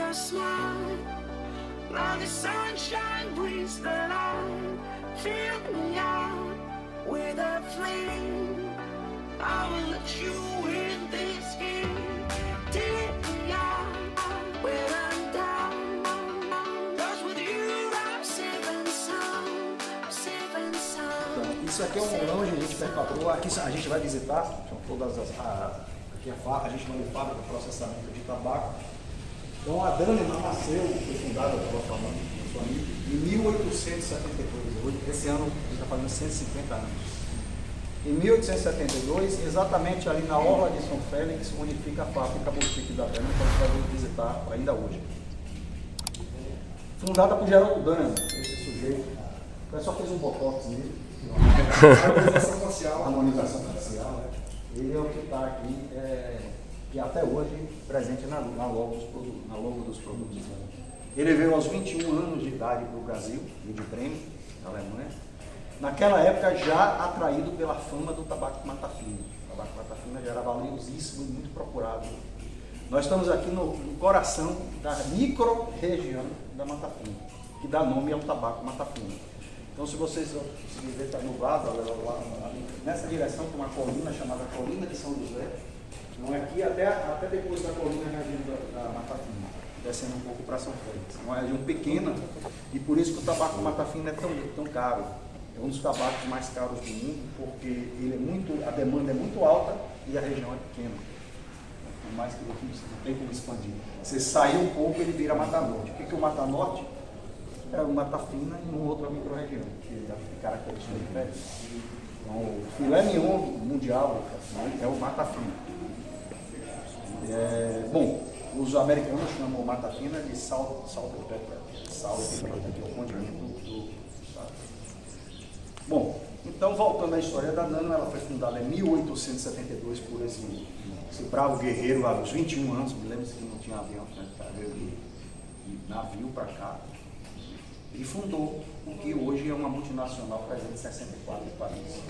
a smile. Now the sunshine brings the light. Fill me out with a flame. I will let you in this game. Take me out when I'm down. 'Cause with you I'm safe and sound. I'm safe and sound. Então, isso aqui é um lounge, a gente perpatrou. Aqui a gente vai visitar, são todas as. Aqui a gente não fábrica de processamento de tabaco. Então a Daneman nasceu, foi fundada, eu estava falando com sua amiga, em 1872. Esse ano a gente está fazendo 150 anos. Em 1872, exatamente ali na orla de São Félix, onde fica a fábrica boutique da Daneman, que a gente vai visitar ainda hoje. Fundada por Geraldo Daneman, esse sujeito. O pessoal fez um botox nele. Harmonização facial. Harmonização facial, né? Ele é o que está aqui, e até hoje presente na logo dos produtos. Ele veio aos 21 anos de idade para o Brasil, Rio de Bremen, na Alemanha. Naquela época já atraído pela fama do tabaco Mata Fina. O tabaco Mata Fina já era valiosíssimo e muito procurado. Nós estamos aqui no coração da micro-região da Mata Fina, que dá nome ao tabaco Mata Fina. Então, se vocês conseguirem ver, está nublado, nessa direção tem uma colina chamada Colina de São José. Não é aqui, até depois da colina da Mata Fina, descendo um pouco para São Félix. É uma região pequena e por isso que o tabaco Mata Fina é tão caro. É um dos tabacos mais caros do mundo, porque a demanda é muito alta e a região é pequena. Por mais que não tem como expandir. Se sair um pouco, ele vira Mata Norte. O que é o Mata Norte? É o Mata Fina e uma outra micro-região, que é característica diferente. Então, o filé mignon mundial é o Mata Fina. Bom, os americanos chamam o Mata Fina de salt and pepper, sal e pimenta, que é o condimento do estado. Bom, então voltando à história da Daneman, ela foi fundada em 1872 por esse bravo guerreiro, aos 21 anos, me lembro que não tinha avião, veio de navio para cá. E fundou o que hoje é uma multinacional presente em 64 países.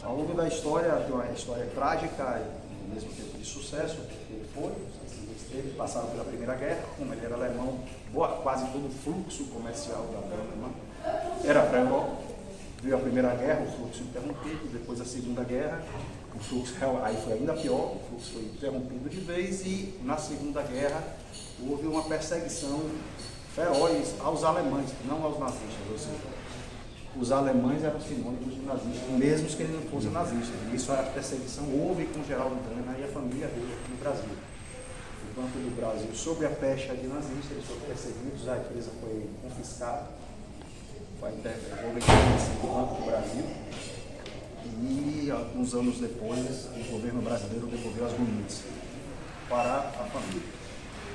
Ao longo da história, tem uma história trágica e ao mesmo tempo de sucesso, porque ele foi, eles passaram pela Primeira Guerra, como ele era alemão, quase todo o fluxo comercial da Daneman era para a Europa. Veio a Primeira Guerra, o fluxo interrompido, depois a Segunda Guerra, o fluxo aí foi ainda pior, o fluxo foi interrompido de vez e na Segunda Guerra houve uma perseguição feroz aos alemães, não aos nazistas. Ou seja, os alemães eram sinônimos de nazistas, mesmo que eles não fossem nazistas. E isso a perseguição houve com Geraldo Daneman e a família dele aqui no Brasil. O Banco do Brasil, sob a pecha de nazistas, eles foram perseguidos, a empresa foi confiscada, foi interrompida no Banco do Brasil. E alguns anos depois, o governo brasileiro devolveu as munições para a família.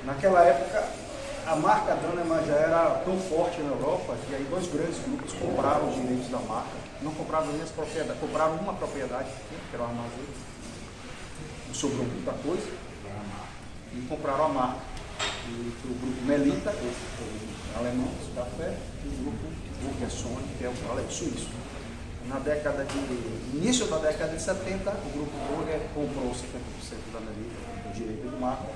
Naquela época, a marca Daneman já era tão forte na Europa que aí dois grandes grupos compraram os direitos da marca. Não compraram nem as propriedades, compraram uma propriedade, que era o armazém. Não sobrou muita coisa. E compraram a marca. E o grupo Melita, que foi o alemão, o café, e o grupo Burgerson, que é o suíço. Início da década de 70, o grupo Burger comprou 50% da Melita, o direito de marca.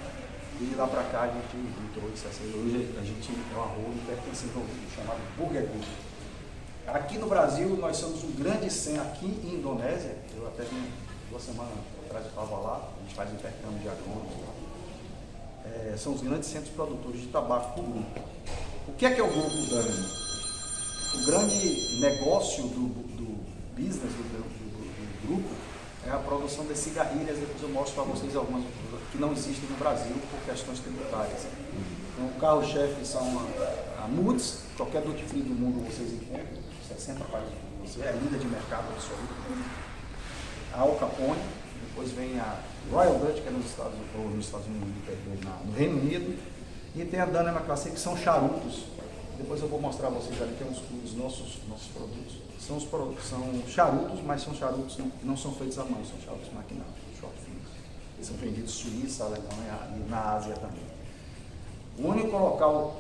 E de lá para cá a gente entrou em 60. Hoje a gente é uma rua pertencente ao grupo chamado Burger Group. Aqui no Brasil nós somos um grande centro, aqui em Indonésia, eu até vim 2 semanas atrás, eu estava lá, a gente faz intercâmbio de agrônomos. São os grandes centros produtores de tabaco do grupo. O que é o grupo Daneman? O grande negócio do business do grupo é a produção de cigarrilhas. Depois eu mostro para vocês algumas que não existem no Brasil por questões tributárias. Então, o carro-chefe são a Moods, qualquer duty free do mundo vocês encontram, 60 países de você, é a líder de mercado absoluto. A Al Capone, depois vem a Royal Dutch, que é nos Estados Unidos, no Reino Unido, e tem a Daneman Classic, que são charutos. Depois eu vou mostrar a vocês ali que é os nossos produtos. São charutos, mas são charutos que não são feitos à mão, são charutos maquinados, short films. Eles são vendidos Suíça, Alemanha e na Ásia também. O único local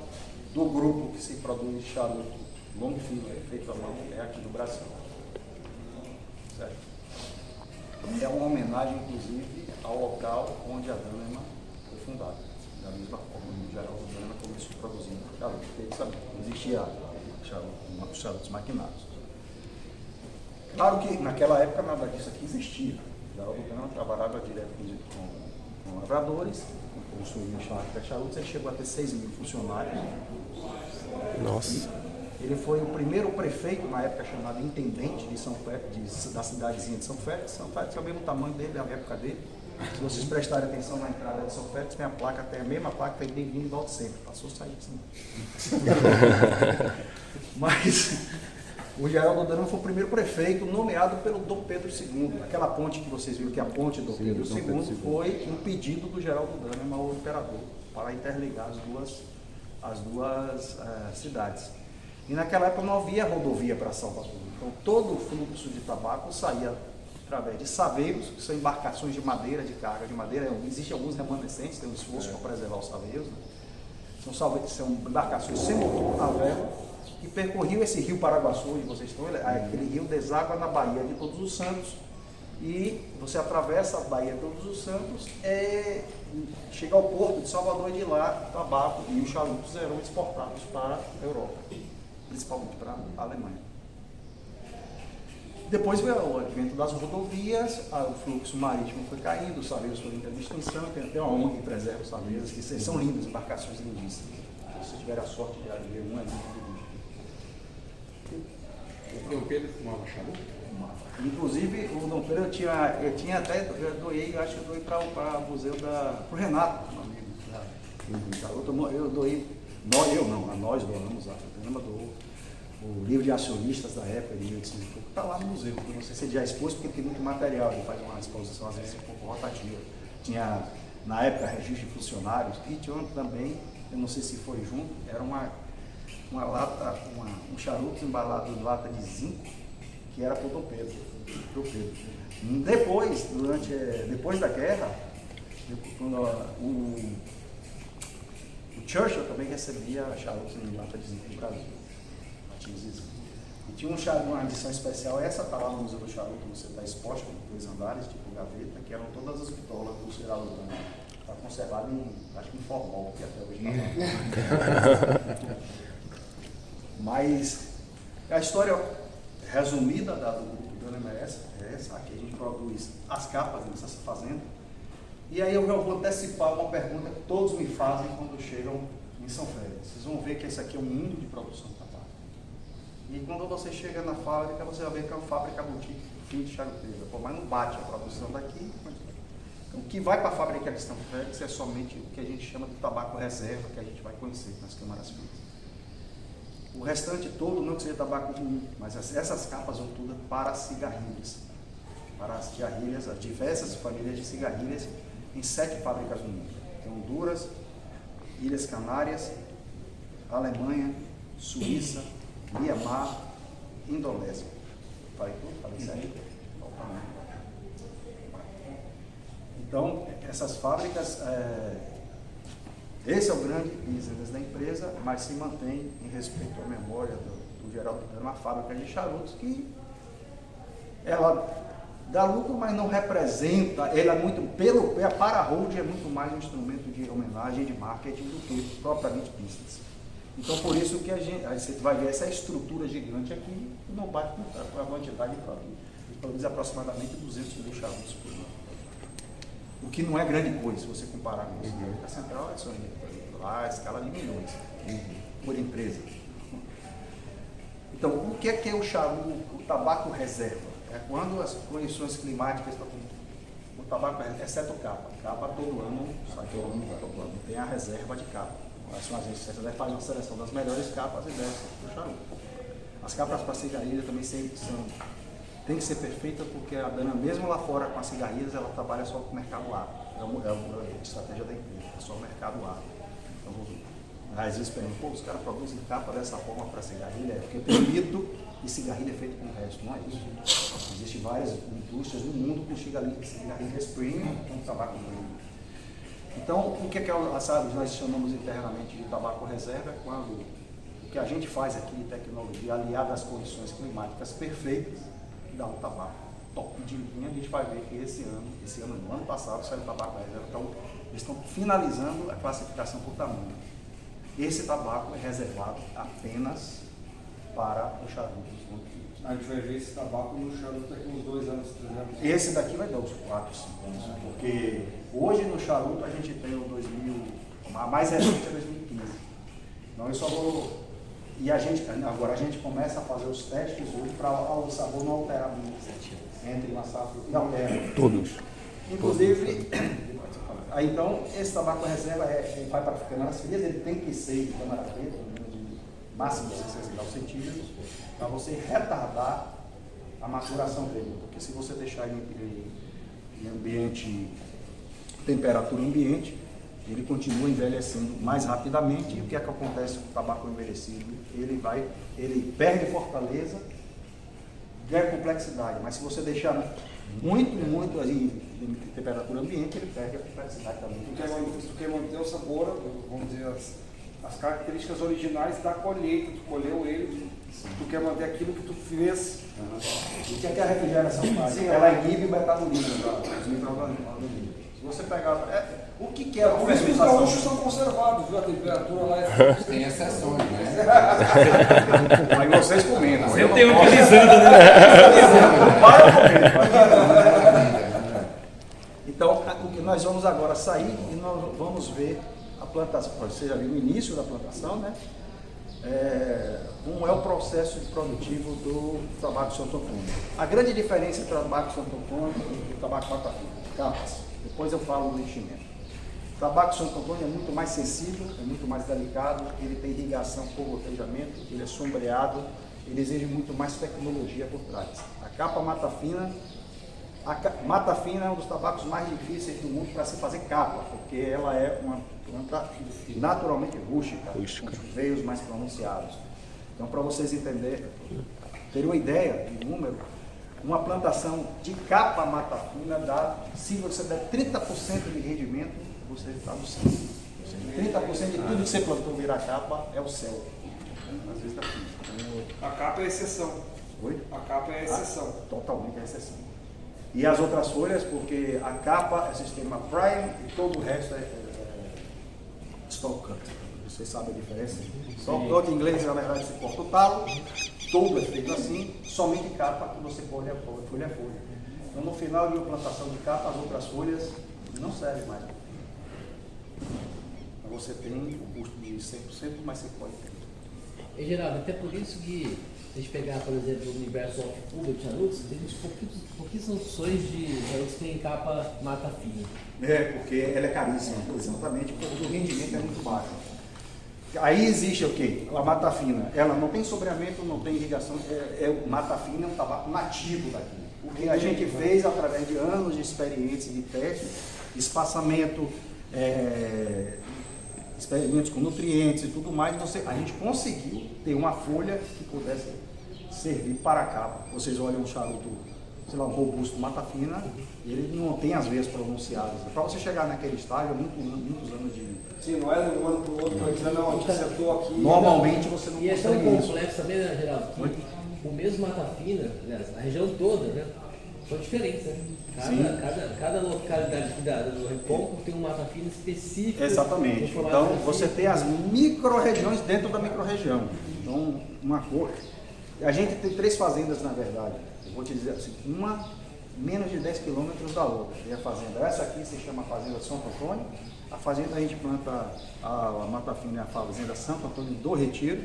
do grupo que se produz charuto long filler feito à mão é aqui no Brasil. Certo? É uma homenagem, inclusive, ao local onde a Daneman foi fundada. da mesma forma que o Geraldo Dana começou produzindo charuto, porque ele sabia que existia charutos maquinados. Claro que naquela época nada disso aqui existia. O Geraldo Dana trabalhava direto com lavradores, construía fábrica de charutos, ele chegou a ter 6 mil funcionários. Nossa. Ele foi o primeiro prefeito, na época chamado intendente de São Félix, da cidadezinha de São Félix. São Félix é o mesmo tamanho dele, na época dele. Se vocês prestarem atenção na entrada de São Félix, tem a placa, tem a mesma placa, tem bem-vindo e volte sempre. Passou sair assim. Mas o Geraldo Dana foi o primeiro prefeito nomeado pelo Dom Pedro II. Aquela ponte que vocês viram, que é a ponte do Dom Pedro II, foi um pedido do Geraldo Dana ao imperador para interligar as duas cidades. E naquela época não havia rodovia para Salvador. Então todo o fluxo de tabaco saía através de saveiros, que são embarcações de madeira, de carga de madeira. Existem alguns remanescentes, tem um esforço para preservar os saveiros. Né? São embarcações sem motor, a vela, que percorriam esse rio Paraguaçu, onde vocês estão, aquele rio deságua na Baía de Todos os Santos, e você atravessa a Baía de Todos os Santos, chega ao porto de Salvador, e de lá o tabaco e os charutos eram exportados para a Europa, principalmente para a Alemanha. Depois veio o advento das rodovias, o fluxo marítimo foi caindo, os saveiros foram em extinção, tem até uma ONG que preserva os saveiros, que são lindos, embarcações lindíssimas. Se você tiver a sorte de ver uma, é muito lindo. O Dom Pedro fumava charuto? Inclusive, o Dom Pedro, eu tinha até, eu doei para o museu pro Renato, meu amigo. Charuto, nós doamos, a Programa doou o livro de acionistas da época, de 1800 e pouco, está lá no museu. Eu não sei se ele já expôs, porque tem muito material, ele faz uma exposição às vezes um pouco rotativa. Tinha, na época, registro de funcionários, e tinha também, eu não sei se foi junto, era uma lata, um charuto embalado em lata de zinco, que era para o Dom Pedro. Depois da guerra, o Churchill também recebia charutos em lata de zinco no Brasil. E tinha uma edição especial, essa está lá no Museu do Charuto, você está exposta com 2 andares, tipo gaveta, que eram todas as bitolas do Geraldo Dana. Está conservado acho que em formol, que até hoje está lá. Mas a história resumida do grupo Dana MS é essa. Aqui a gente produz as capas nessa fazenda. E aí eu vou antecipar uma pergunta que todos me fazem quando chegam em São Félix. Vocês vão ver que esse aqui é um mundo de produção de tabaco. E quando você chega na fábrica, você vai ver que é uma fábrica boutique, fim de charuteira. Pô, mas não bate a produção daqui. Então, o que vai para a fábrica de São Félix é somente o que a gente chama de tabaco reserva, que a gente vai conhecer nas câmaras frias. O restante todo não que seja tabaco ruim, mas essas capas vão todas para cigarrilhas. Para as cigarrilhas, as diversas famílias de cigarrilhas em 7 fábricas no mundo. Tem Honduras, Ilhas Canárias, Alemanha, Suíça, Mianmar, Indonésia. Falei tudo? Falei certo? Então, essas fábricas, esse é o grande business da empresa, mas se mantém em respeito à memória do Geraldo Dana, uma fábrica de charutos que ela dá lucro, mas não representa, ela é muito, para a Hold é muito mais um instrumento de homenagem, de marketing do que propriamente business. Então, por isso que aí você vai ver essa estrutura gigante aqui, não bate com a quantidade de produto. Ele produz aproximadamente 200 mil charutos por ano. O que não é grande coisa, se você comparar com isso. A central é só lá, a escala de milhões por empresa. Então, o que é o charuto, o tabaco reserva? É quando as condições climáticas, o tabaco, exceto capa todo ano, sai todo ano, tem a reserva de capa. As agências fazem uma seleção das melhores capas e desce para o charuto. As capas para cigarrilha também tem que ser perfeita, porque a Dana, mesmo lá fora com as cigarrilhas, ela trabalha só com o mercado A. É a estratégia da empresa, é só o mercado A. Então, às vezes perguntam, os caras produzem capa dessa forma para cigarrilha, porque tem mito e cigarrilha é feito com o resto, não é isso. Existem várias indústrias no mundo com cigarrilhas premium com tabaco premium. Então, o que nós chamamos internamente de tabaco reserva é quando o que a gente faz aqui de tecnologia, aliado às condições climáticas perfeitas, dá um tabaco top de linha. A gente vai ver que esse ano, no ano passado, saiu tabaco reserva, então Eles estão finalizando a classificação por tamanho. Esse tabaco é reservado apenas para os charutos. A gente vai ver esse tabaco no charuto daqui uns 2 anos, 3 anos. Esse daqui vai dar uns 4, 5 anos, porque hoje no charuto a gente tem o 2000, a mais recente é 2015. Então eu só vou... E agora a gente começa a fazer os testes hoje para o sabor não alterar muito entre uma safra e altera. Todos. Inclusive, aí então esse tabaco reserva vai para câmaras frias, ele tem que ser de câmara fria, de máximo de 60 graus centígrados, para você retardar a maturação dele. Porque se você deixar em ambiente, temperatura ambiente, ele continua envelhecendo mais rapidamente. E o que é que acontece com o tabaco envelhecido? Ele perde fortaleza, ganha complexidade, mas se você deixar muito ali em temperatura ambiente, ele perde a complexidade também. Tu quer manter o sabor, vamos dizer, as características originais da colheita, tu colheu ele, tu quer manter aquilo que tu fez. O que é a refrigeração faz? Sim, ela inibe o metabolismo dos micro-organismos. Se você pegar... o que é a Por isso que os gaúchos são conservados, viu? A temperatura lá é... Tem exceções, né? Aí vocês comentam. Eu tenho utilizando, né? Então, o que nós vamos agora sair e nós vamos ver a plantação. Você já viu o início da plantação, né? Como é o processo produtivo do tabaco Santo Antônio. A grande diferença entre o tabaco Santo Antônio e o tabaco Mata Fina, capas. Depois eu falo do enchimento. O tabaco Santo Antônio é muito mais sensível, é muito mais delicado, ele tem irrigação por gotejamento, ele é sombreado, ele exige muito mais tecnologia por trás. A capa Mata Fina é um dos tabacos mais difíceis do mundo para se fazer capa, porque ela é uma planta naturalmente rústica, com os veios mais pronunciados. Então, para vocês entenderem, terem uma ideia de número, uma plantação de capa Mata Fina dá, se você der 30% de rendimento, você está no céu. 30% de tudo que você plantou virar capa é o céu. Às vezes está fino. A capa é exceção. Oi? A capa é exceção. Totalmente é exceção. E as outras folhas, porque a capa é sistema prime e todo o resto é stock cut. Vocês sabem a diferença? Stock cut em inglês, na verdade, você corta o talo, todo é feito assim, somente capa que você colhe folha a folha. Então, no final de uma plantação de capa, as outras folhas não servem mais. Então, você tem o custo de 100%, mas você pode ter. E Geraldo, até por isso que se a gente pegar, por exemplo, o universo off-cuba de charutos, tem pouquíssimas opções de charutos que tem capa Mata Fina. Porque ela é caríssima, exatamente, porque o rendimento é muito baixo. Aí existe o quê? A Mata Fina, ela não tem sobreamento, não tem irrigação, Mata Fina é um tabaco nativo daqui. O que a gente fez através de anos de experiência, de teste, espaçamento, experimentos com nutrientes e tudo mais, a gente conseguiu ter uma folha que pudesse servir para a capa. Vocês olham um charuto, sei lá, um robusto Mata Fina, ele não tem as veias pronunciadas. Para você chegar naquele estágio, muitos anos de... Sim, não é de um ano para o outro, mas não, a gente acertou aqui. Normalmente você não E é tão consegue isso. complexo também, né, Geraldo? Que o mesmo Mata Fina, aliás, a região toda, né? São diferentes, né? Cada localidade aqui do Recôncavo tem um Mata Fina específico. Exatamente. Então você tem as micro-regiões dentro da micro-região. Então, uma cor. A gente tem 3 fazendas, na verdade. Eu vou te dizer assim, uma menos de 10 quilômetros da outra. Tem a fazenda. Essa aqui se chama Fazenda Santo Antônio. A fazenda a gente planta a Mata Fina, é a Fazenda Santo Antônio do Retiro.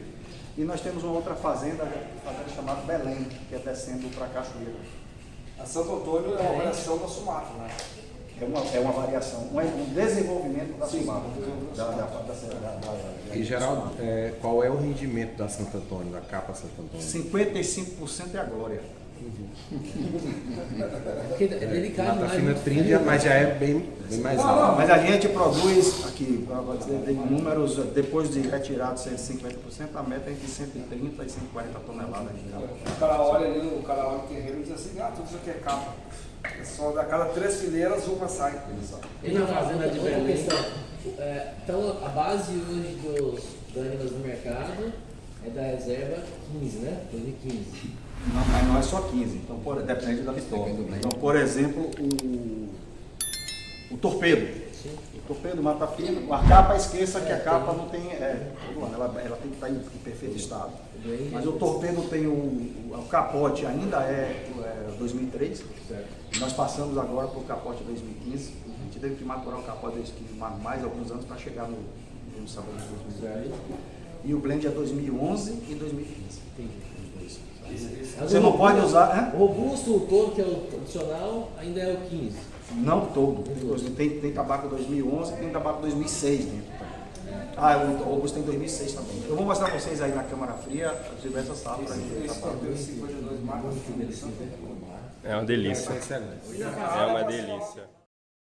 E nós temos uma outra fazenda chamada Belém, que é descendo para a Cachoeira. A Santo Antônio é uma variação da Sumatra, né? É uma variação, um desenvolvimento da Sumatra. E Geraldo, qual é o rendimento da Santo Antônio, da capa Santo Antônio? 55% é a glória. Porque é delicado, Mata Fina 30, mas já é bem mais alto. Mas a gente produz aqui, para dizer números, depois de retirado 150%, a meta é entre 130 e 140 toneladas de capa. O cara olha ali, o terreno e diz assim, tudo isso aqui é capa. É só a cada 3 fileiras uma sai. E na fazenda de Belém, então a base hoje dos ânimos do mercado é da reserva 15, né? 2015. Não, mas não é só 15, então depende da vitória. Então, por exemplo, O torpedo. O torpedo, mata fina. A capa, esqueça que a capa não tem. Todo ano, ela tem que estar em perfeito estado. Mas o torpedo tem o capote ainda é 2003. Nós passamos agora para o capote 2015. A gente teve que maturar o capote 2015 mais alguns anos para chegar no sabor de 2003. E o blend é 2011 e 2015. Você não pode usar. O robusto, o todo, que é o tradicional, ainda é o 15. Não todo. Tem tabaco 2011 e tem tabaco 2006 dentro também. O robusto tem 2006 também. Eu vou mostrar para vocês aí na câmara fria as diversas safras para a gente ver. É uma delícia. É uma delícia.